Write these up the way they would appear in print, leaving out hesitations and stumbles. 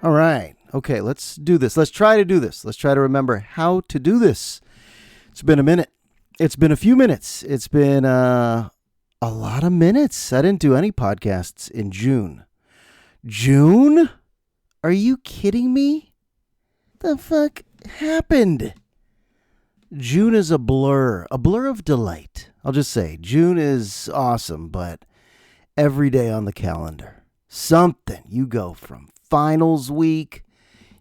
All right. Okay, let's do this. Let's try to do this. Let's try to remember how to do this. It's been a minute. It's been a few minutes. It's been a lot of minutes. I didn't do any podcasts in June. June? Are you kidding me? The fuck happened? June is a blur of delight. I'll just say, June is awesome, but every day on the calendar, something. You go from finals week,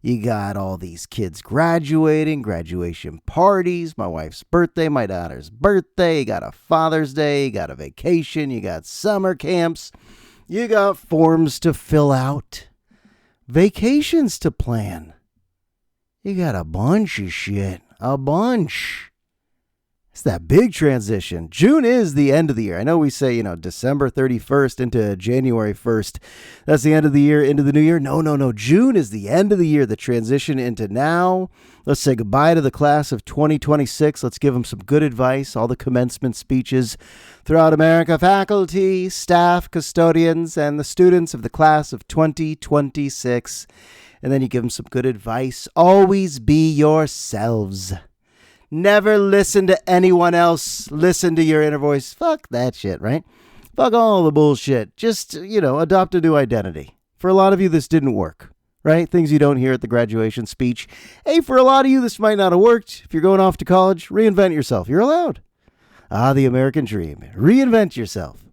you got all these kids graduating, graduation parties, my wife's birthday, my daughter's birthday, you got a Father's Day, you got a vacation, you got summer camps, you got forms to fill out, vacations to plan. You got a bunch of shit. A bunch. It's that big transition. June is the end of the year. I know we say, December 31st into January 1st. That's the end of the year into the new year. No. June is the end of the year. The transition into now. Let's say goodbye to the class of 2026. Let's give them some good advice. All the commencement speeches throughout America. Faculty, staff, custodians, and the students of the class of 2026. And then you give them some good advice. Always be yourselves. Never listen to anyone else. Listen to your inner voice. Fuck that shit, right? Fuck all the bullshit. Just, adopt a new identity. For a lot of you, this didn't work, right? Things you don't hear at the graduation speech. Hey, for a lot of you, this might not have worked. If you're going off to college, reinvent yourself. You're allowed. The American dream. Reinvent yourself.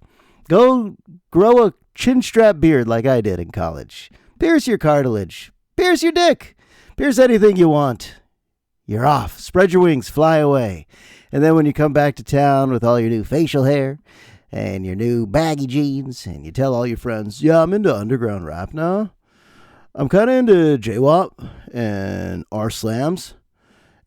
Go grow a chin strap beard like I did in college. Pierce your cartilage. Pierce your dick. Pierce anything you want. You're off. Spread your wings. Fly away. And then when you come back to town with all your new facial hair and your new baggy jeans and you tell all your friends, yeah, I'm into underground rap now. I'm kind of into J-Wop and R-Slams.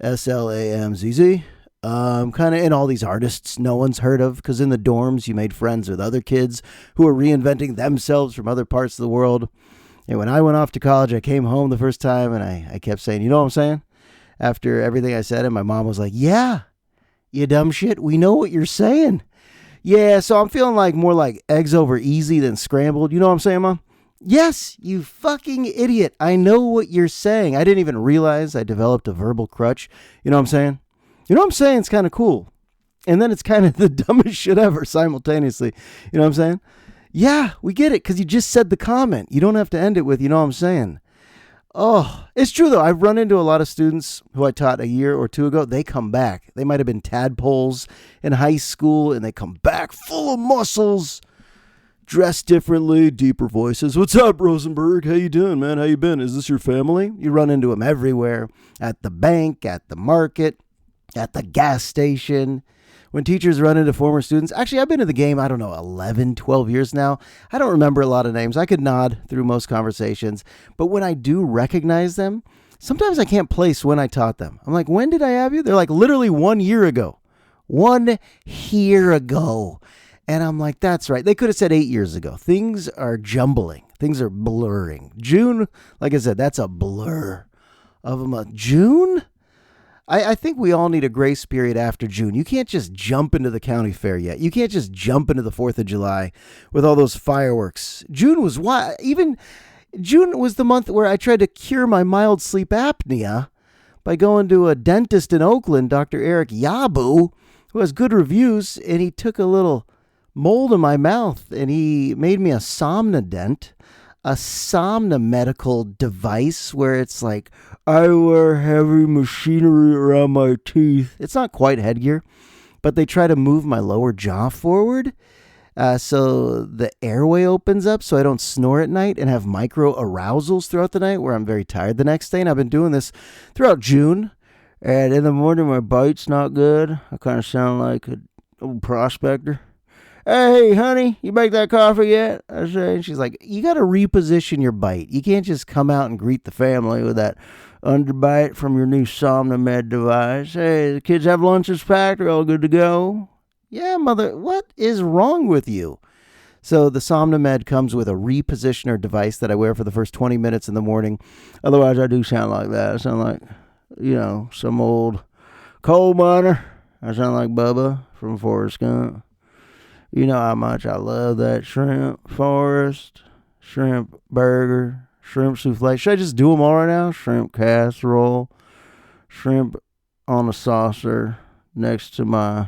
SLAMZZ. I'm kind of in all these artists no one's heard of because in the dorms you made friends with other kids who are reinventing themselves from other parts of the world. And when I went off to college, I came home the first time and I kept saying, you know what I'm saying? After everything I said, and my mom was like, yeah, you dumb shit. We know what you're saying. Yeah, so I'm feeling like more like eggs over easy than scrambled. You know what I'm saying, Mom? Yes, you fucking idiot. I know what you're saying. I didn't even realize I developed a verbal crutch. You know what I'm saying? You know what I'm saying? It's kind of cool. And then it's kind of the dumbest shit ever simultaneously. You know what I'm saying? Yeah, we get it because you just said the comment. You don't have to end it with, you know what I'm saying? Oh, it's true, though. I've run into a lot of students who I taught a year or two ago. They come back. They might have been tadpoles in high school, and they come back full of muscles, dressed differently, deeper voices. What's up, Rosenberg? How you doing, man? How you been? Is this your family? You run into them everywhere, at the bank, at the market, at the gas station. When teachers run into former students, actually, I've been in the game, 11, 12 years now. I don't remember a lot of names. I could nod through most conversations. But when I do recognize them, sometimes I can't place when I taught them. I'm like, when did I have you? They're like, literally 1 year ago. 1 year ago. And I'm like, that's right. They could have said 8 years ago. Things are jumbling. Things are blurring. June, like I said, that's a blur of a month. June? I think we all need a grace period after June. You can't just jump into the county fair yet. You can't just jump into the 4th of July with all those fireworks. June was why June was the month where I tried to cure my mild sleep apnea by going to a dentist in Oakland, Dr. Eric Yabu, who has good reviews, and he took a little mold in my mouth and he made me a somnodent, a somnomedical device where it's like, I wear heavy machinery around my teeth. It's not quite headgear, but they try to move my lower jaw forward so the airway opens up so I don't snore at night and have micro arousals throughout the night where I'm very tired the next day. And I've been doing this throughout June. And in the morning, my bite's not good. I kind of sound like an old prospector. Hey, honey, you make that coffee yet? I say, and she's like, you got to reposition your bite. You can't just come out and greet the family with that underbite from your new SomnoMed device. Hey, the kids have lunches packed. They're all good to go. Yeah, mother, what is wrong with you? So the SomnoMed comes with a repositioner device that I wear for the first 20 minutes in the morning. Otherwise, I do sound like that. I sound like, some old coal miner. I sound like Bubba from Forrest Gump. You know how much I love that shrimp, Forrest, shrimp burger, shrimp souffle. Should I just do them all right now? Shrimp casserole, shrimp on a saucer next to my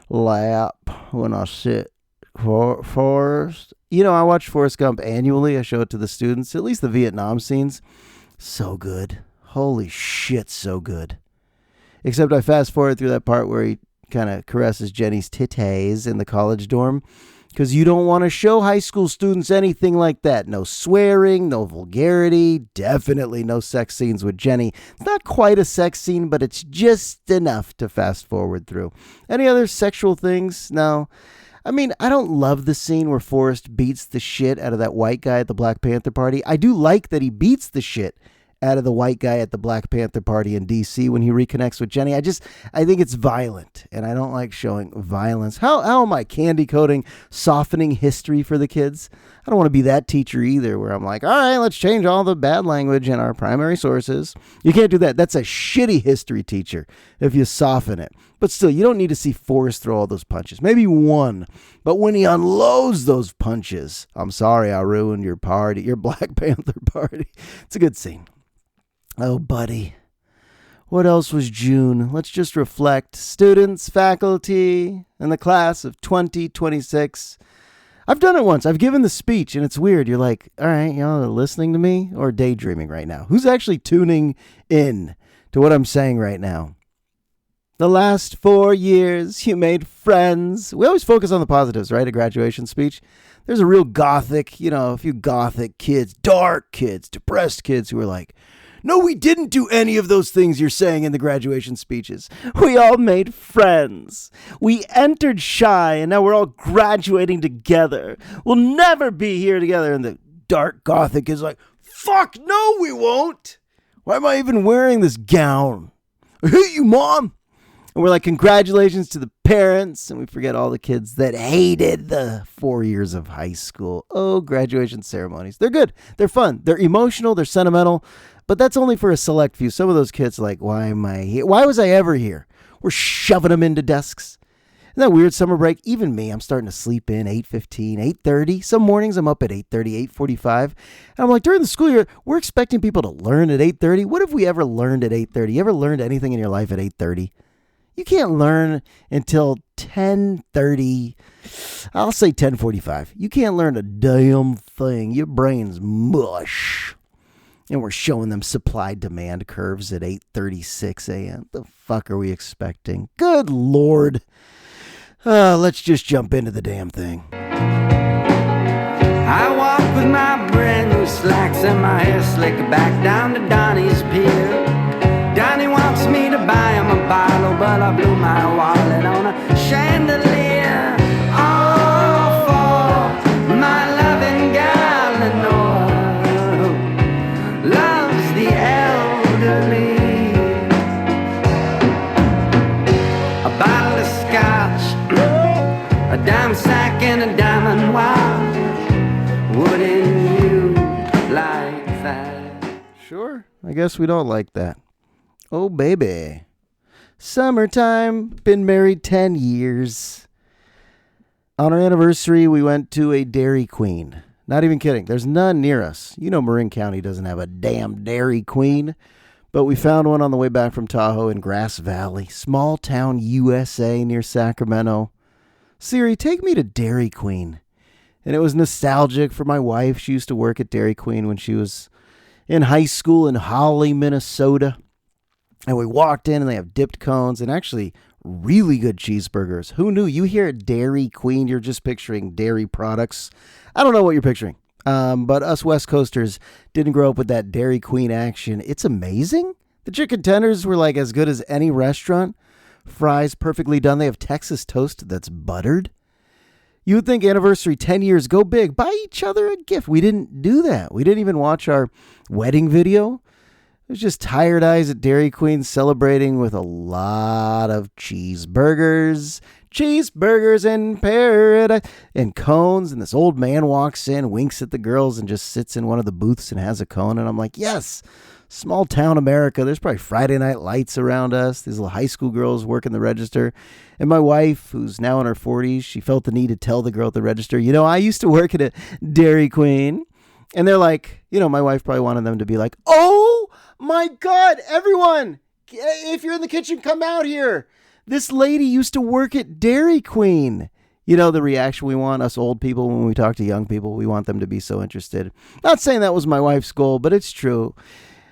lap when I sit. Forrest. I watch Forrest Gump annually. I show it to the students, at least the Vietnam scenes. So good. Holy shit, so good. Except I fast forward through that part where he kind of caresses Jenny's titties in the college dorm, because you don't want to show high school students anything like that. No swearing, no vulgarity, definitely no sex scenes with Jenny. It's not quite a sex scene, but it's just enough to fast forward through. Any other sexual things? No. I mean, I don't love the scene where Forrest beats the shit out of that white guy at the Black Panther party. I do like that he beats the shit out of the white guy at the Black Panther party in D.C. when he reconnects with Jenny. I think it's violent, and I don't like showing violence. How am I candy coating, softening history for the kids? I don't want to be that teacher either, where I'm like, all right, let's change all the bad language in our primary sources. You can't do that. That's a shitty history teacher if you soften it. But still, you don't need to see Forrest throw all those punches. Maybe one. But when he unloads those punches, I'm sorry I ruined your party, your Black Panther party. It's a good scene. Oh, buddy. What else was June? Let's just reflect. Students, faculty, and the class of 2026. I've done it once. I've given the speech, and it's weird. You're like, all right, y'all are listening to me or daydreaming right now? Who's actually tuning in to what I'm saying right now? The last 4 years, you made friends. We always focus on the positives, right? A graduation speech. There's a real gothic, a few gothic kids, dark kids, depressed kids who are like, no, we didn't do any of those things you're saying in the graduation speeches. We all made friends. We entered shy, and now we're all graduating together. We'll never be here together. And the dark gothic is like, fuck, no, we won't. Why am I even wearing this gown? I hate you, Mom. And we're like, congratulations to the parents. And we forget all the kids that hated the 4 years of high school. Oh, graduation ceremonies. They're good. They're fun. They're emotional. They're sentimental. But that's only for a select few. Some of those kids are like, why am I here? Why was I ever here? We're shoving them into desks. Isn't that weird? Summer break. Even me, I'm starting to sleep in 8:15, 8:30. Some mornings I'm up at 8:30, 8:45. And I'm like, during the school year, we're expecting people to learn at 8:30. What have we ever learned at 8:30? You ever learned anything in your life at 8:30? You can't learn until 10:30. I'll say 10:45. You can't learn a damn thing. Your brain's mush. And we're showing them supply-demand curves at 8:36 a.m. The fuck are we expecting? Good Lord. Let's just jump into the damn thing. I walk with my brand new slacks and my hair slicked back down to Donnie's pier. Donnie wants me to buy him a bottle, but I blew my wallet on a chandelier. All for my loving gal, Lenore, loves the elderly. A bottle of scotch, a dime sack and a diamond watch. Wouldn't you like that? Sure, I guess we don't like that. Oh, baby. Summertime, been married 10 years. On our anniversary, we went to a Dairy Queen. Not even kidding. There's none near us. Marin County doesn't have a damn Dairy Queen. But we found one on the way back from Tahoe in Grass Valley. Small town USA near Sacramento. Siri, take me to Dairy Queen. And it was nostalgic for my wife. She used to work at Dairy Queen when she was in high school in Holly, Minnesota. And we walked in and they have dipped cones and actually really good cheeseburgers. Who knew? You hear Dairy Queen, you're just picturing dairy products. I don't know what you're picturing. But us West Coasters didn't grow up with that Dairy Queen action. It's amazing. The chicken tenders were like as good as any restaurant. Fries perfectly done. They have Texas toast that's buttered. You would think anniversary 10 years, go big. Buy each other a gift. We didn't do that. We didn't even watch our wedding video. It was just tired eyes at Dairy Queen celebrating with a lot of cheeseburgers. Cheeseburgers in paradise. And cones. And this old man walks in, winks at the girls, and just sits in one of the booths and has a cone. And I'm like, yes, small town America. There's probably Friday night lights around us. These little high school girls working the register. And my wife, who's now in her 40s, she felt the need to tell the girl at the register, I used to work at a Dairy Queen. And they're like, my wife probably wanted them to be like, oh my God, everyone, if you're in the kitchen, come out here. This lady used to work at Dairy Queen. The reaction we want, us old people, when we talk to young people, we want them to be so interested. Not saying that was my wife's goal, but it's true.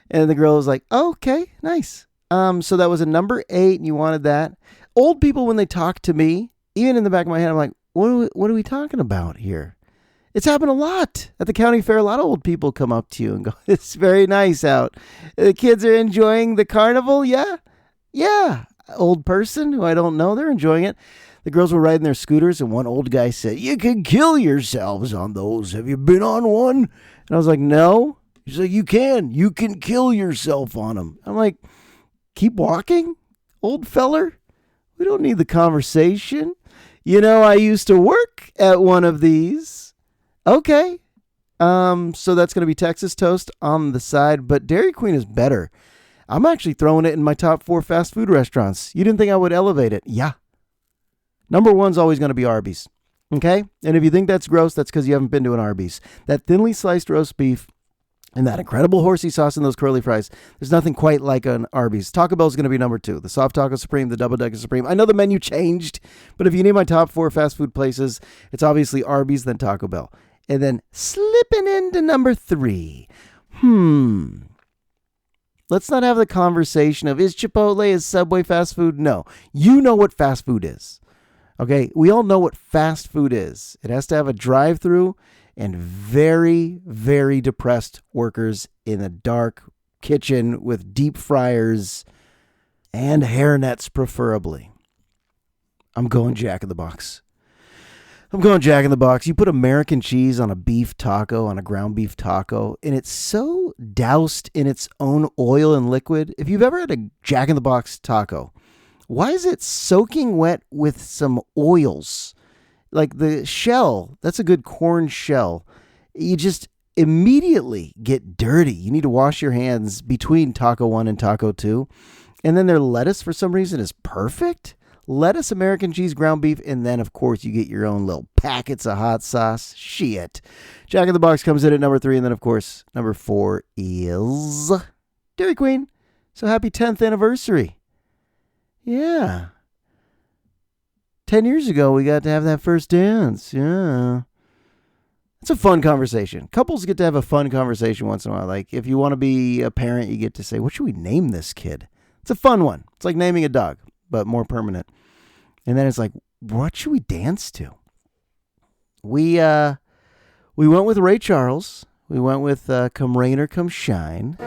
And the girl was like, oh, okay, nice. So that was a number 8, and you wanted that. Old people, when they talk to me, even in the back of my head, I'm like, what are we talking about here? It's happened a lot at the county fair. A lot of old people come up to you and go, it's very nice out. The kids are enjoying the carnival. Yeah. Yeah. Old person who I don't know, they're enjoying it. The girls were riding their scooters, and one old guy said, you can kill yourselves on those. Have you been on one? And I was like, no. He's like, you can kill yourself on them. I'm like, keep walking, old feller. We don't need the conversation. I used to work at one of these. Okay. So that's going to be Texas toast on the side, but Dairy Queen is better. I'm actually throwing it in my top 4 fast food restaurants. You didn't think I would elevate it? Yeah. Number 1's always going to be Arby's. Okay? And if you think that's gross, that's because you haven't been to an Arby's. That thinly sliced roast beef and that incredible horsey sauce and those curly fries, there's nothing quite like an Arby's. Taco Bell's going to be number 2. The soft taco supreme, the double decker supreme. I know the menu changed, but if you need my top 4 fast food places, it's obviously Arby's, then Taco Bell. And then slipping into number 3. Let's not have the conversation of, is Chipotle, is Subway fast food? No. You know what fast food is. Okay? We all know what fast food is. It has to have a drive-through and very, very depressed workers in a dark kitchen with deep fryers and hairnets preferably. I'm going Jack in the Box. You put American cheese on a beef taco, on a ground beef taco, and it's so doused in its own oil and liquid. If you've ever had a Jack in the Box taco, why is it soaking wet with some oils? Like the shell, that's a good corn shell. You just immediately get dirty. You need to wash your hands between Taco 1 and Taco 2. And then their lettuce, for some reason, is perfect. Lettuce, American cheese, ground beef, and then, of course, you get your own little packets of hot sauce. Shit. Jack in the Box comes in at number 3, and then, of course, number 4 is Dairy Queen. So happy 10th anniversary. Yeah. 10 years ago, we got to have that first dance. Yeah. It's a fun conversation. Couples get to have a fun conversation once in a while. Like, if you want to be a parent, you get to say, what should we name this kid? It's a fun one. It's like naming a dog, but more permanent. And then it's like, what should we dance to? We went with Ray Charles. We went with Come Rain or Come Shine.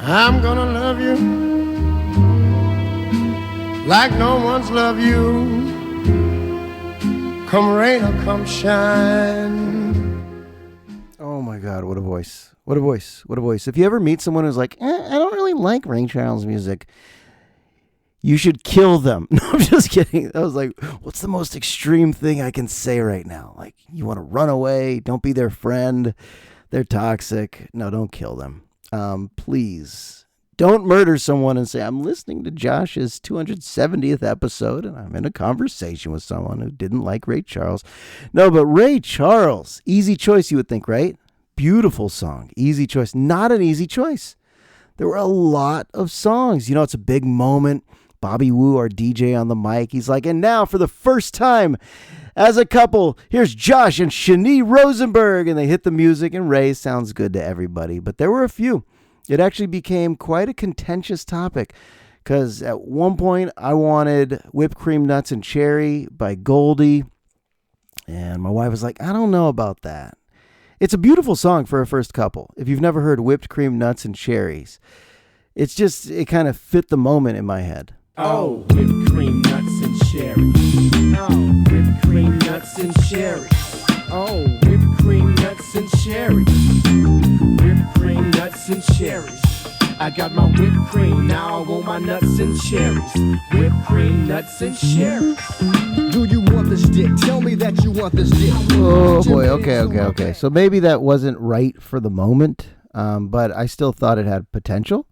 I'm gonna love you like no one's loved you. Come rain or come shine. Oh my God, what a voice. What a voice. What a voice. If you ever meet someone who's like, I don't really like Ray Charles music, you should kill them. No, I'm just kidding. I was like, what's the most extreme thing I can say right now? Like, you want to run away? Don't be their friend. They're toxic. No, don't kill them. Please don't murder someone and say, I'm listening to Josh's 270th episode and I'm in a conversation with someone who didn't like Ray Charles. No, but Ray Charles, easy choice, you would think, right? Beautiful song, easy choice. Not an easy choice. There were a lot of songs. It's a big moment. Bobby Wu, our DJ on the mic, he's like, and now for the first time as a couple, here's Josh and Shani Rosenberg. And they hit the music, and Ray sounds good to everybody. But there were a few. It actually became quite a contentious topic because at one point I wanted Whipped Cream Nuts and Cherry by Goldie. And my wife was like, I don't know about that. It's a beautiful song for a first couple. If you've never heard Whipped Cream Nuts and Cherries, it kind of fit the moment in my head. Oh, whipped cream nuts and cherries. Oh, whipped cream nuts and cherries. Oh, whipped cream nuts and cherries. Whipped cream nuts and cherries. I got my whipped cream, now I want my nuts and cherries. Whipped cream nuts and cherries. Do you want this dick? Tell me that you want this dick. Oh boy, okay. So maybe that wasn't right for the moment, but I still thought it had potential.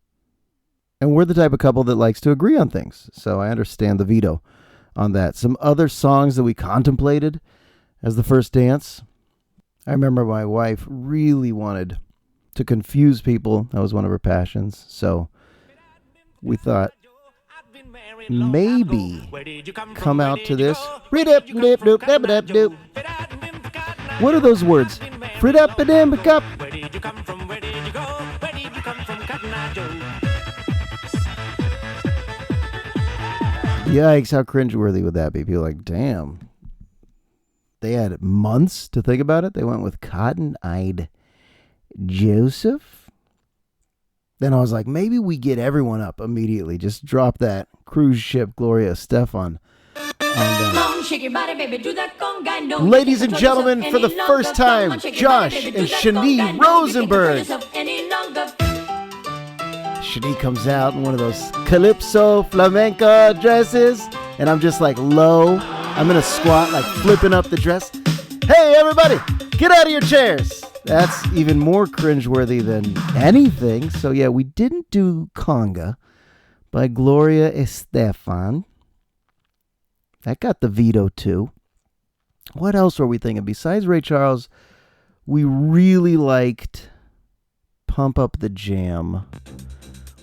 And we're the type of couple that likes to agree on things. So I understand the veto on that. Some other songs that we contemplated as the first dance. I remember my wife really wanted to confuse people. That was one of her passions. So we thought maybe come out to this. What are those words? Frit-up-a-dim-a-cup. Yikes, how cringeworthy would that be? People are like, damn. They had months to think about it. They went with Cotton-Eyed Joseph. Then I was like, maybe we get everyone up immediately. Just drop that cruise ship Gloria Estefan. Ladies and gentlemen, for the first time, Josh and Shani Rosenberg. Shani comes out in one of those calypso flamenco dresses, and I'm just like low. I'm in a squat, like flipping up the dress. Hey, everybody, get out of your chairs. That's even more cringeworthy than anything. So yeah, we didn't do Conga by Gloria Estefan. That got the veto too. What else were we thinking? Besides Ray Charles, we really liked Pump Up the Jam.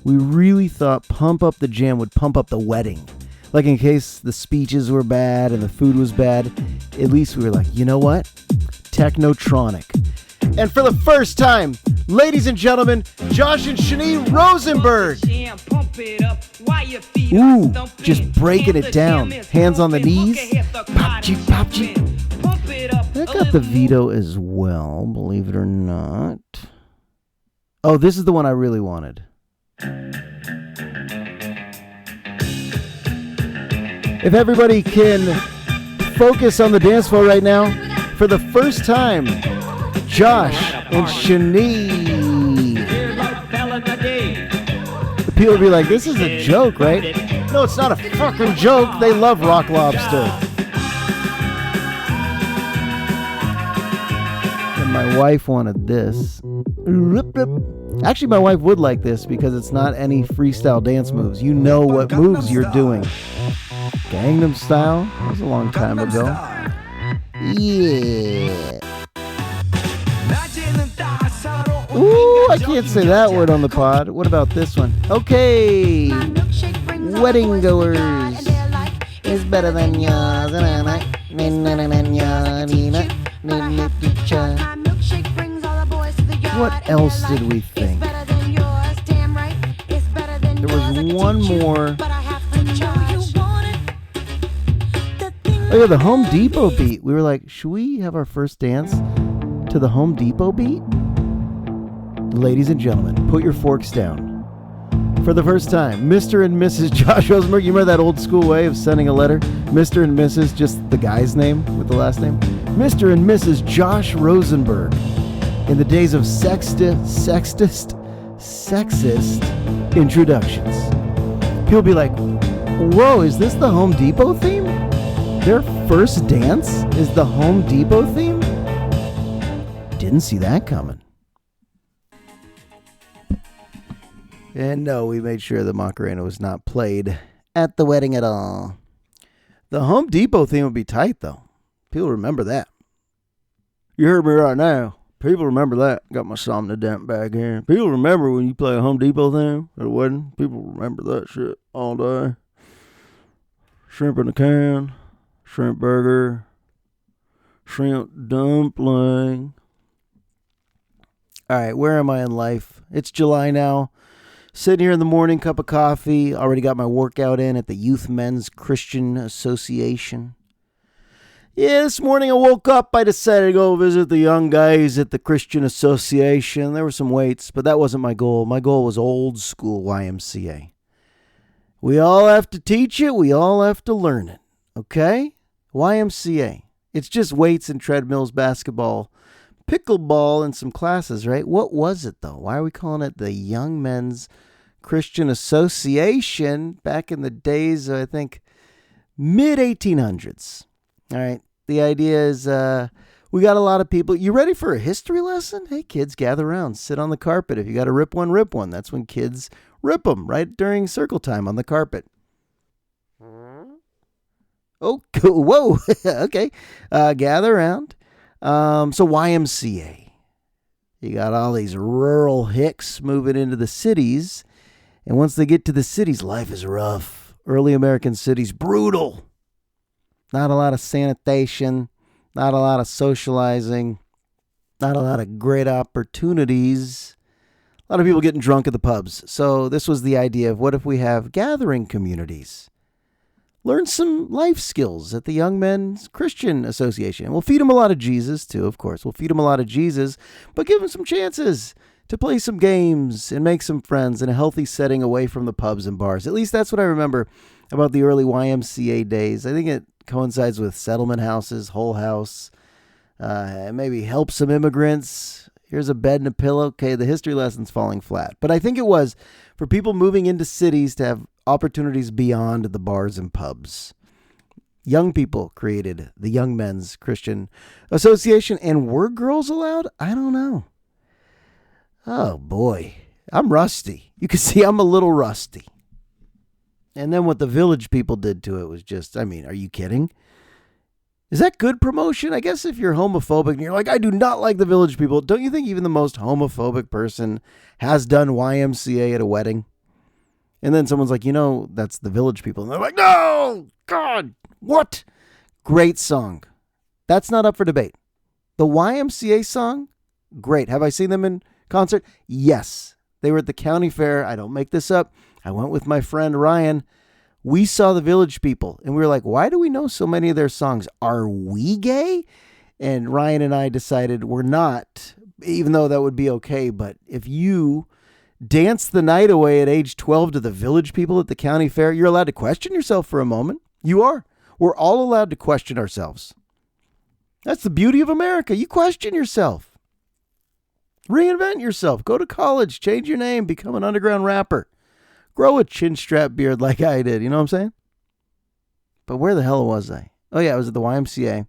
We really thought Pump Up the Jam would pump up the wedding. Like in case the speeches were bad and the food was bad, at least we were like, you know what? Technotronic. And for the first time, ladies and gentlemen, Josh and Shani Rosenberg. Ooh, just breaking it down. Hands on the knees. Pop cheek, pop cheek. That got the veto as well, believe it or not. Oh, this is the one I really wanted. If everybody can focus on the dance floor right now, for the first time, Josh and Shani. The people will be like, this is a joke, right? No, it's not a fucking joke. They love Rock Lobster. And my wife wanted this. Actually, my wife would like this because it's not any freestyle dance moves. You know what moves you're doing. Gangnam Style? That was a long time ago. Yeah. Ooh, I can't say that word on the pod. What about this one? Okay. Wedding goers is better than yours. What else did we think? There was one more. Oh yeah, the Home Depot beat. We were like, should we have our first dance to the Home Depot beat? Ladies and gentlemen, put your forks down. For the first time, Mr. and Mrs. Josh Rosenberg. You remember that old school way of sending a letter? Mr. and Mrs., just the guy's name with the last name? Mr. and Mrs. Josh Rosenberg. In the days of sexist introductions. People be like, whoa, is this the Home Depot theme? Their first dance is the Home Depot theme? Didn't see that coming. And no, we made sure the Macarena was not played at the wedding at all. The Home Depot theme would be tight, though. People remember that. You heard me right now. People remember that. Got my somnodent back here. People remember when you play a Home Depot theme at a wedding. People remember that shit all day. Shrimp in a can. Shrimp burger. Shrimp dumpling. All right, where am I in life? It's July now. Sitting here in the morning, cup of coffee. Already got my workout in at the Youth Men's Christian Association. Yeah, this morning I woke up. I decided to go visit the young guys at the Christian Association. There were some weights, but that wasn't my goal. My goal was old school YMCA. We all have to teach it. We all have to learn it. Okay? YMCA. It's just weights and treadmills, basketball, pickleball, and some classes, right? What was it, though? Why are we calling it the Young Men's Christian Association back in the days of, I think, mid-1800s? All right. The idea is we got a lot of people. You ready for a history lesson? Hey, kids, gather around. Sit on the carpet. If you got to rip one, rip one. That's when kids rip them right during circle time on the carpet. Oh, whoa. Okay. Gather around. So YMCA. You got all these rural hicks moving into the cities. And once they get to the cities, life is rough. Early American cities, brutal. Not a lot of sanitation. Not a lot of socializing. Not a lot of great opportunities. A lot of people getting drunk at the pubs. So this was the idea of what if we have gathering communities? Learn some life skills at the Young Men's Christian Association. We'll feed them a lot of Jesus, too, of course. We'll feed them a lot of Jesus, but give them some chances to play some games and make some friends in a healthy setting away from the pubs and bars. At least that's what I remember about the early YMCA days. I think it coincides with settlement houses, Whole House, maybe help some immigrants. Here's a bed and a pillow. Okay, the history lesson's falling flat. But I think it was for people moving into cities to have opportunities beyond the bars and pubs. Young people created the Young Men's Christian Association. And were girls allowed? I don't know. Oh, boy. I'm rusty. You can see I'm a little rusty. And then what the village people did to it was just, I mean, are you kidding? Is that good promotion? I guess if you're homophobic and you're like, I do not like the village people, don't you think even the most homophobic person has done YMCA at a wedding? And then someone's like, that's the village people. And they're like, no, God, what? Great song. That's not up for debate. The YMCA song, great. Have I seen them in concert? Yes. They were at the county fair. I don't make this up. I went with my friend Ryan. We saw the village people and we were like, why do we know so many of their songs? Are we gay? And Ryan and I decided we're not, even though that would be okay. But if you dance the night away at age 12 to the village people at the county fair, you're allowed to question yourself for a moment. You are. We're all allowed to question ourselves. That's the beauty of America. You question yourself. Reinvent yourself. Go to college. Change your name. Become an underground rapper. Grow a chin strap beard like I did. You know what I'm saying? But where the hell was I? Oh, yeah, I was at the YMCA.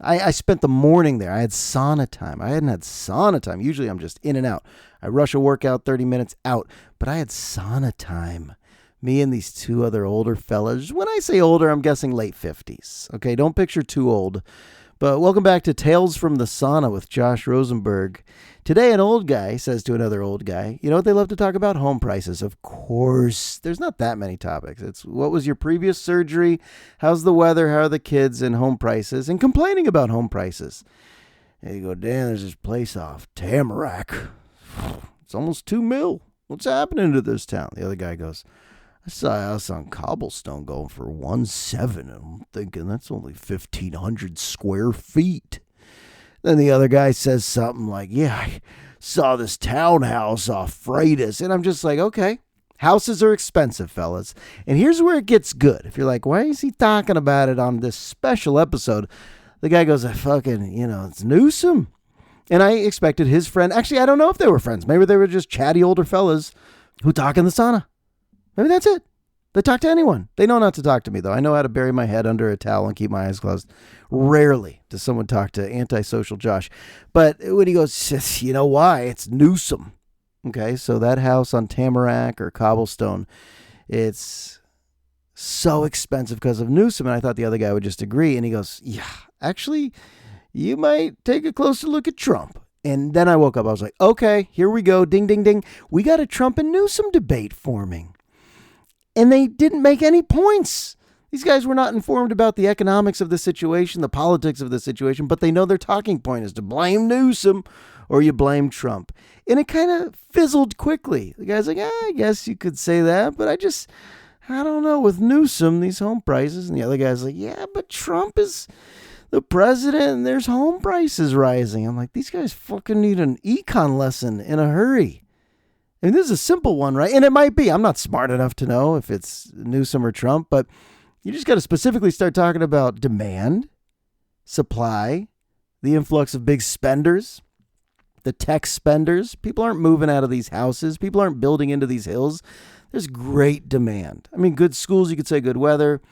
I spent the morning there. I had sauna time. I hadn't had sauna time. Usually I'm just in and out. I rush a workout, 30 minutes out. But I had sauna time. Me and these two other older fellas. When I say older, I'm guessing late 50s. Okay, don't picture too old. But welcome back to Tales from the Sauna with Josh Rosenberg. Today, an old guy says to another old guy, you know what they love to talk about? Home prices. Of course. There's not that many topics. It's what was your previous surgery? How's the weather? How are the kids? And home prices. And complaining about home prices. And you go, Dan, there's this place off Tamarack. It's almost $2 million. What's happening to this town? The other guy goes, I saw a house on Cobblestone going for 1.7, and I'm thinking that's only 1,500 square feet. Then the other guy says something like, yeah, I saw this townhouse off Freitas. And I'm just like, okay, houses are expensive, fellas. And here's where it gets good. If you're like, why is he talking about it on this special episode? The guy goes, it's Newsom. And I expected his friend, actually, I don't know if they were friends. Maybe they were just chatty older fellas who talk in the sauna. Maybe that's it. They talk to anyone. They know not to talk to me, though. I know how to bury my head under a towel and keep my eyes closed. Rarely does someone talk to antisocial Josh. But when he goes, you know why? It's Newsom. Okay, so that house on Tamarack or Cobblestone, it's so expensive because of Newsom. And I thought the other guy would just agree. And he goes, yeah, actually, you might take a closer look at Trump. And then I woke up. I was like, okay, here we go. Ding, ding, ding. We got a Trump and Newsom debate forming. And they didn't make any points. These guys were not informed about the economics of the situation, the politics of the situation, but they know their talking point is to blame Newsom or you blame Trump. And it kind of fizzled quickly. The guy's like, I guess you could say that, but I don't know, with Newsom, these home prices. And the other guy's like, yeah, but Trump is the president and there's home prices rising. I'm like, these guys fucking need an econ lesson in a hurry. I mean, this is a simple one, right? And it might be. I'm not smart enough to know if it's Newsom or Trump, but you just got to specifically start talking about demand, supply, the influx of big spenders, the tech spenders. People aren't moving out of these houses. People aren't building into these hills. There's great demand. I mean, good schools, you could say good weather.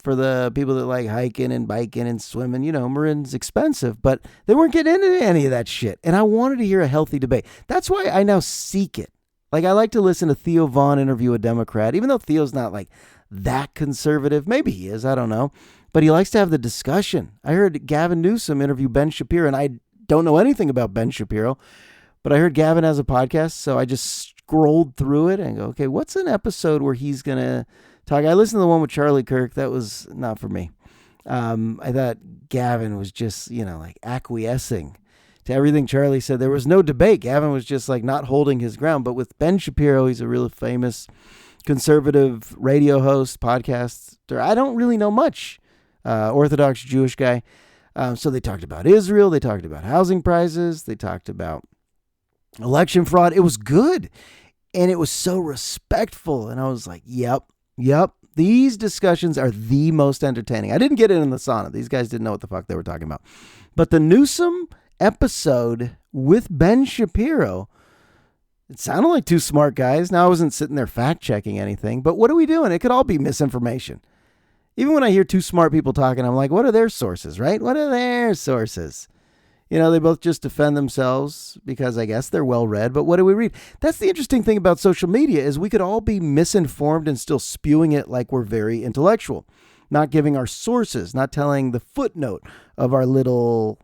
For the people that like hiking and biking and swimming, Marin's expensive, but they weren't getting into any of that shit. And I wanted to hear a healthy debate. That's why I now seek it. Like, I like to listen to Theo Vaughn interview a Democrat, even though Theo's not like that conservative. Maybe he is, I don't know. But he likes to have the discussion. I heard Gavin Newsom interview Ben Shapiro, and I don't know anything about Ben Shapiro, but I heard Gavin has a podcast, so I just scrolled through it and go, okay, what's an episode where he's going to talk? I listened to the one with Charlie Kirk. That was not for me. I thought Gavin was just, like acquiescing to everything Charlie said. There was no debate. Gavin was just like not holding his ground. But with Ben Shapiro, he's a really famous conservative radio host, podcaster. I don't really know much. Orthodox Jewish guy. So they talked about Israel. They talked about housing prices. They talked about election fraud. It was good. And it was so respectful. And I was like, yep. These discussions are the most entertaining. I didn't get it in the sauna. These guys didn't know what the fuck they were talking about. But the Newsom episode with Ben Shapiro, it sounded like two smart guys. Now, I wasn't sitting there fact-checking anything. But what are we doing? It could all be misinformation. Even when I hear two smart people talking, I'm like, what are their sources, right? What are their sources? They both just defend themselves because I guess they're well-read. But what do we read? That's the interesting thing about social media is we could all be misinformed and still spewing it like we're very intellectual, not giving our sources, not telling the footnote of our little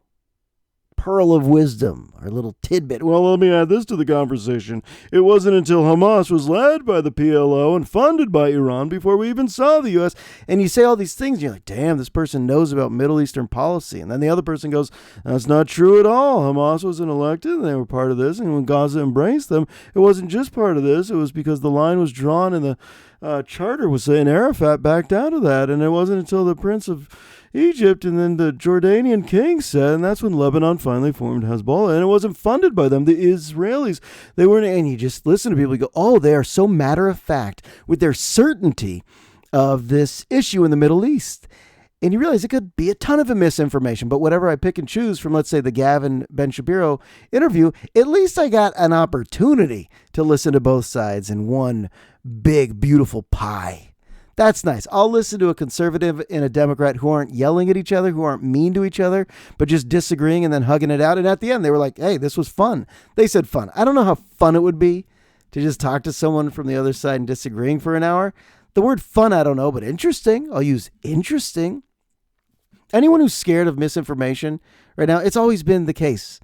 pearl of wisdom, our little tidbit. Well, let me add this to the conversation. It wasn't until Hamas was led by the PLO and funded by Iran before we even saw the U.S. And you say all these things, and you're like, damn, this person knows about Middle Eastern policy. And then the other person goes, that's not true at all. Hamas wasn't elected, and they were part of this. And when Gaza embraced them, it wasn't just part of this. It was because the line was drawn and the charter was saying Arafat backed out of that. And it wasn't until the Prince of Egypt and then the Jordanian king said, and that's when Lebanon finally formed Hezbollah, and it wasn't funded by them, the Israelis. They weren't, and you just listen to people, you go, oh, they are so matter of fact with their certainty of this issue in the Middle East. And you realize it could be a ton of misinformation, but whatever I pick and choose from, let's say, the Gavin Ben Shapiro interview, at least I got an opportunity to listen to both sides in one big, beautiful pie. That's nice. I'll listen to a conservative and a Democrat who aren't yelling at each other, who aren't mean to each other, but just disagreeing and then hugging it out. And at the end, they were like, hey, this was fun. They said fun. I don't know how fun it would be to just talk to someone from the other side and disagreeing for an hour. The word fun, I don't know, but interesting. I'll use interesting. Anyone who's scared of misinformation right now, it's always been the case.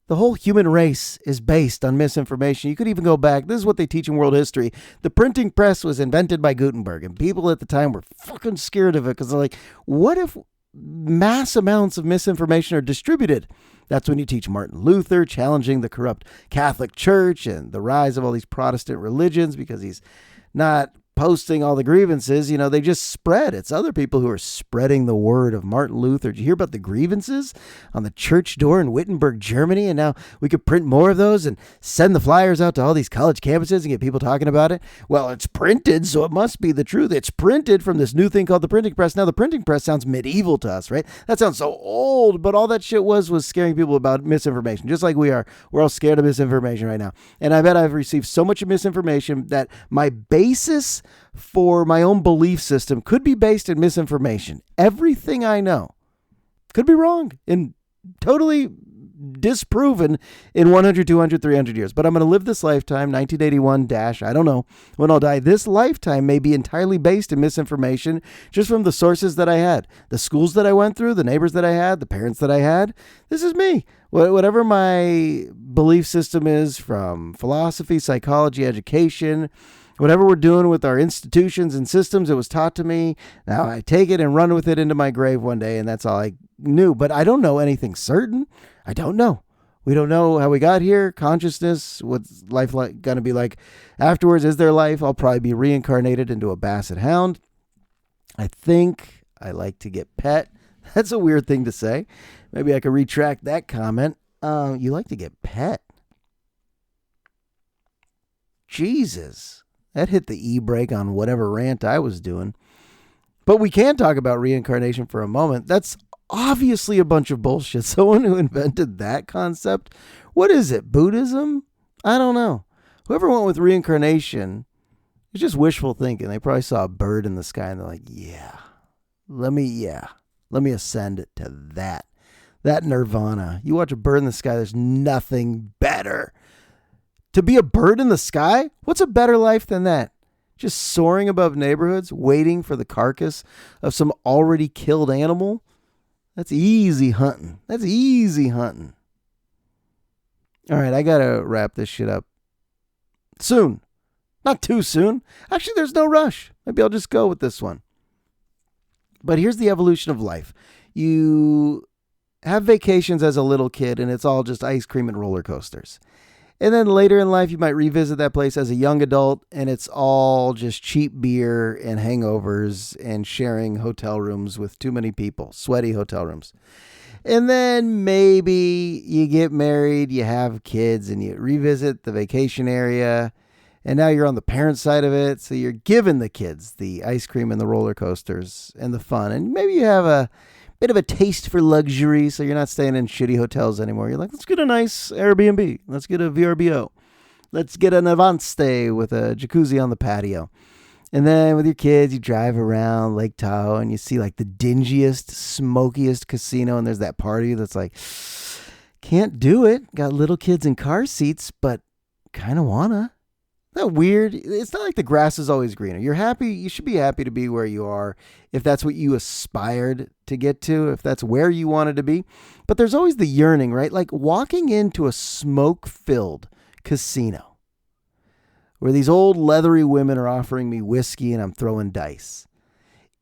The whole human race is based on misinformation. You could even go back. This is what they teach in world history. The printing press was invented by Gutenberg, and people at the time were fucking scared of it because they're like, what if mass amounts of misinformation are distributed? That's when you teach Martin Luther challenging the corrupt Catholic Church and the rise of all these Protestant religions because he's not posting all the grievances. They just spread. It's other people who are spreading the word of Martin Luther. Did you hear about the grievances on the church door in Wittenberg, Germany? And now we could print more of those and send the flyers out to all these college campuses and get people talking about it. Well, it's printed, so it must be the truth. It's printed from this new thing called the printing press. Now, the printing press sounds medieval to us, right? That sounds so old, but all that shit was scaring people about misinformation, just like we are. We're all scared of misinformation right now. And I bet I've received so much misinformation that my basis for my own belief system could be based in misinformation. Everything I know could be wrong and totally disproven in 100, 200, 300 years. But I'm going to live this lifetime, 1981 I don't know when I'll die. This lifetime may be entirely based in misinformation just from the sources that I had, the schools that I went through, the neighbors that I had, the parents that I had. This is me. Whatever my belief system is, from philosophy, psychology, education, whatever we're doing with our institutions and systems, it was taught to me. Now I take it and run with it into my grave one day, and that's all I knew. But I don't know anything certain. I don't know. We don't know how we got here, consciousness, what's life going to be like afterwards. Is there life? I'll probably be reincarnated into a basset hound. I think I like to get pet. That's a weird thing to say. Maybe I could retract that comment. You like to get pet? Jesus. That hit the e-brake on whatever rant I was doing. But we can talk about reincarnation for a moment. That's obviously a bunch of bullshit. Someone who invented that concept, what is it, Buddhism? I don't know. Whoever went with reincarnation, it's just wishful thinking. They probably saw a bird in the sky and they're like, let me ascend it to that nirvana. You watch a bird in the sky, there's nothing better To be a bird in the sky? What's a better life than that? Just soaring above neighborhoods, waiting for the carcass of some already killed animal? That's easy hunting. That's easy hunting. All right, I got to wrap this shit up soon. Not too soon. Actually, there's no rush. Maybe I'll just go with this one. But here's the evolution of life. You have vacations as a little kid, and it's all just ice cream and roller coasters. And then later in life, you might revisit that place as a young adult, and it's all just cheap beer and hangovers and sharing hotel rooms with too many people, sweaty hotel rooms. And then maybe you get married, you have kids, and you revisit the vacation area, and now you're on the parent side of it, so you're giving the kids the ice cream and the roller coasters and the fun. And maybe you have a bit of a taste for luxury, so you're not staying in shitty hotels anymore. You're like, let's get a nice Airbnb. Let's get a VRBO. Let's get an Avant stay with a jacuzzi on the patio. And then with your kids, you drive around Lake Tahoe and you see like the dingiest, smokiest casino. And there's that party that's like, can't do it. Got little kids in car seats, but kind of wanna. Isn't that weird? It's not like the grass is always greener. You're happy. You should be happy to be where you are if that's what you aspired to get to, if that's where you wanted to be. But there's always the yearning, right? Like walking into a smoke-filled casino where these old leathery women are offering me whiskey and I'm throwing dice.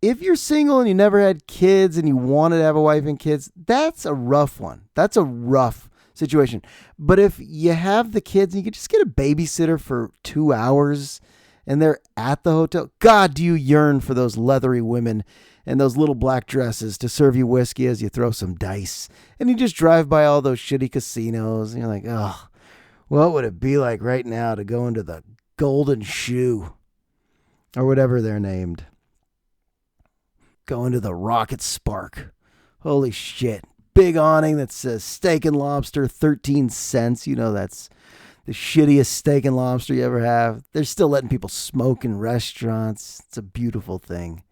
If you're single and you never had kids and you wanted to have a wife and kids, that's a rough one. That's a rough situation. But if you have the kids and you could just get a babysitter for 2 hours and they're at the hotel, God, do you yearn for those leathery women and those little black dresses to serve you whiskey as you throw some dice. And you just drive by all those shitty casinos and you're like, oh, what would it be like right now to go into the Golden Shoe or whatever they're named? Go into the Rocket Spark. Holy shit. Big awning that says steak and lobster, 13 cents. You know that's the shittiest steak and lobster you ever have. They're still letting people smoke in restaurants. It's a beautiful thing.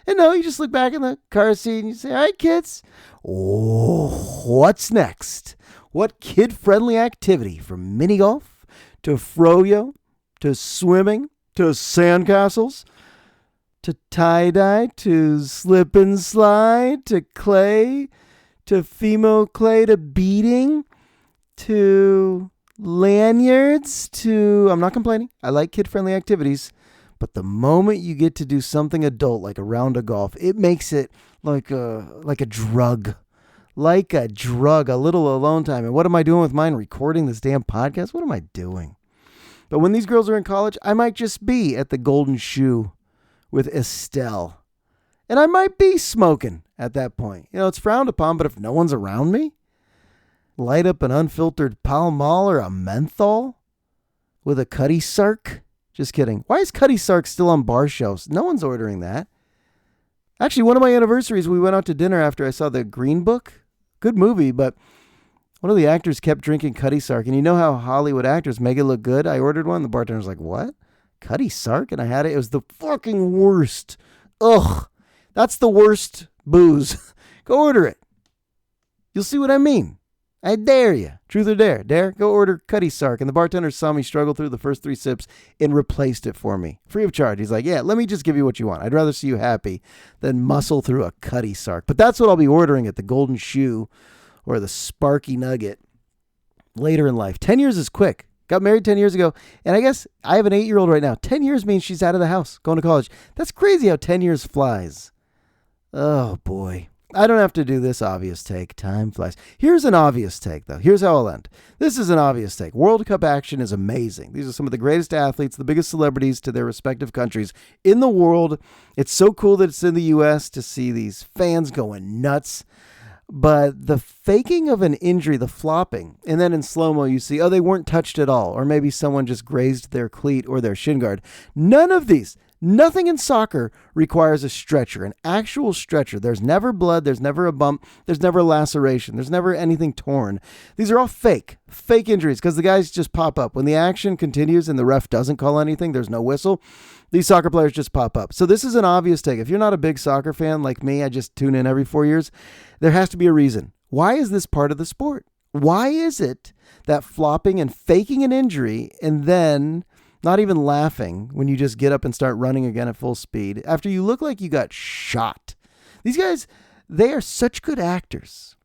And no, you just look back in the car seat and you say, all right, kids, oh, what's next? What kid-friendly activity from mini golf to froyo to swimming to sandcastles to tie-dye to slip and slide to clay to Fimo clay to beading, to lanyards, to... I'm not complaining. I like kid-friendly activities. But the moment you get to do something adult, like a round of golf, it makes it like a drug. Like a drug, a little alone time. And what am I doing with mine? Recording this damn podcast? What am I doing? But when these girls are in college, I might just be at the Golden Shoe with Estelle. And I might be smoking at that point. You know, it's frowned upon, but if no one's around me, light up an unfiltered Pall Mall or a menthol with a Cutty Sark. Just kidding. Why is Cutty Sark still on bar shelves? No one's ordering that. Actually, one of my anniversaries, we went out to dinner after I saw the Green Book. Good movie, but one of the actors kept drinking Cutty Sark. And you know how Hollywood actors make it look good? I ordered one. The bartender was like, what? Cutty Sark? And I had it. It was the fucking worst. Ugh. That's the worst booze. Go order it. You'll see what I mean. I dare you. Truth or dare? Dare? Go order Cutty Sark. And the bartender saw me struggle through the first 3 sips and replaced it for me. Free of charge. He's like, yeah, let me just give you what you want. I'd rather see you happy than muscle through a Cutty Sark. But that's what I'll be ordering at the Golden Shoe or the Sparky Nugget later in life. 10 years is quick. Got married 10 years ago. And I guess I have an 8-year-old right now. 10 years means she's out of the house, going to college. That's crazy how 10 years flies. Oh, boy. I don't have to do this obvious take. Time flies. Here's an obvious take, though. Here's how I'll end. This is an obvious take. World Cup action is amazing. These are some of the greatest athletes, the biggest celebrities to their respective countries in the world. It's so cool that it's in the U.S. to see these fans going nuts. But the faking of an injury, the flopping, and then in slow-mo you see, oh, they weren't touched at all. Or maybe someone just grazed their cleat or their shin guard. None of these. Nothing in soccer requires a stretcher, an actual stretcher. There's never blood. There's never a bump. There's never a laceration. There's never anything torn. These are all fake injuries because the guys just pop up. When the action continues and the ref doesn't call anything, there's no whistle. These soccer players just pop up. So this is an obvious take. If you're not a big soccer fan like me, I just tune in every 4 years. There has to be a reason. Why is this part of the sport? Why is it that flopping and faking an injury and then not even laughing when you just get up and start running again at full speed after you look like you got shot? These guys, they are such good actors.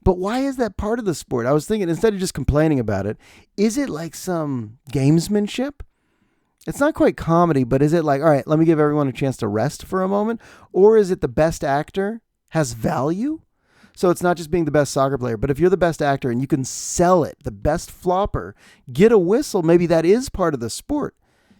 But why is that part of the sport? I was thinking, instead of just complaining about it, is it like some gamesmanship? It's not quite comedy, but is it like, all right, let me give everyone a chance to rest for a moment? Or is it the best actor has value? So it's not just being the best soccer player, but if you're the best actor and you can sell it, the best flopper, get a whistle, maybe that is part of the sport.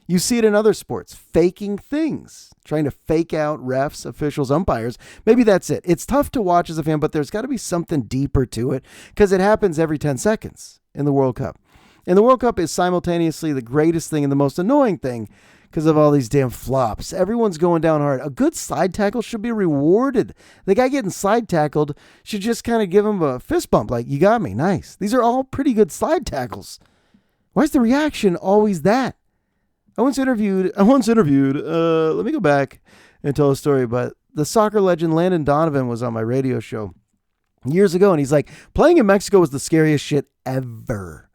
You see it in other sports, faking things, trying to fake out refs, officials, umpires. Maybe that's it. It's tough to watch as a fan, but there's got to be something deeper to it because it happens every 10 seconds in the World Cup. And the World Cup is simultaneously the greatest thing and the most annoying thing because of all these damn flops. Everyone's going down hard. A good slide tackle should be rewarded. The guy getting slide tackled should just kind of give him a fist bump like, you got me, nice. These are all pretty good slide tackles. Why is the reaction always that? I once interviewed, let me go back and tell a story, but the soccer legend Landon Donovan was on my radio show years ago, and he's like, playing in Mexico was the scariest shit ever.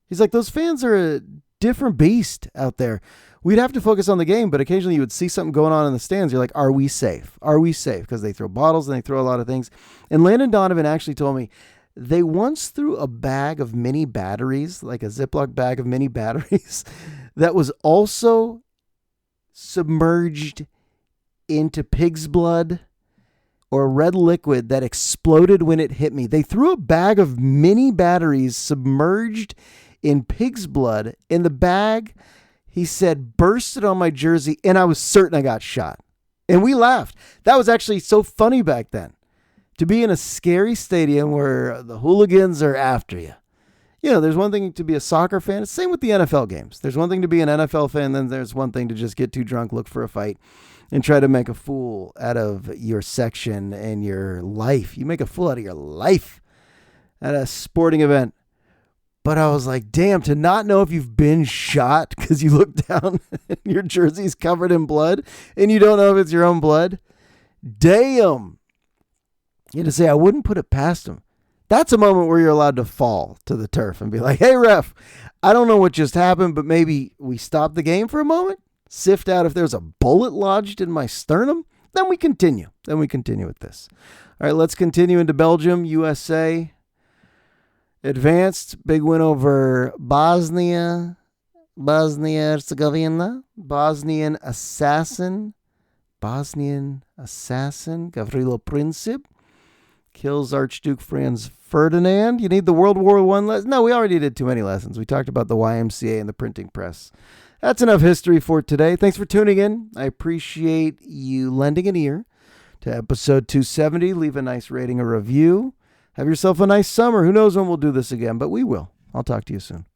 He's like, those fans are a different beast out there. We'd have to focus on the game, but occasionally you would see something going on in the stands. You're like, are we safe? Are we safe? Because they throw bottles and they throw a lot of things. And Landon Donovan actually told me they once threw a bag of mini batteries, like a Ziploc bag of mini batteries, that was also submerged into pig's blood or red liquid that exploded when it hit me. They threw a bag of mini batteries submerged in pig's blood, and the bag, he said, bursted on my jersey, and I was certain I got shot. And we laughed. That was actually so funny back then, to be in a scary stadium where the hooligans are after you. You know, there's one thing to be a soccer fan. It's the same with the NFL games. There's one thing to be an NFL fan, then there's one thing to just get too drunk, look for a fight, and try to make a fool out of your section and your life. You make a fool out of your life at a sporting event. But I was like, damn, to not know if you've been shot because you look down and your jersey's covered in blood and you don't know if it's your own blood. Damn. You had to say, I wouldn't put it past him. That's a moment where you're allowed to fall to the turf and be like, hey, ref, I don't know what just happened, but maybe we stop the game for a moment, sift out if there's a bullet lodged in my sternum, then we continue. With this. All right, let's continue into Belgium, USA. Advanced, big win over Bosnia-Herzegovina. Bosnian assassin, Gavrilo Princip. Kills Archduke Franz Ferdinand. You need the World War I lesson? No, we already did too many lessons. We talked about the YMCA and the printing press. That's enough history for today. Thanks for tuning in. I appreciate you lending an ear to episode 270. Leave a nice rating or review. Have yourself a nice summer. Who knows when we'll do this again, but we will. I'll talk to you soon.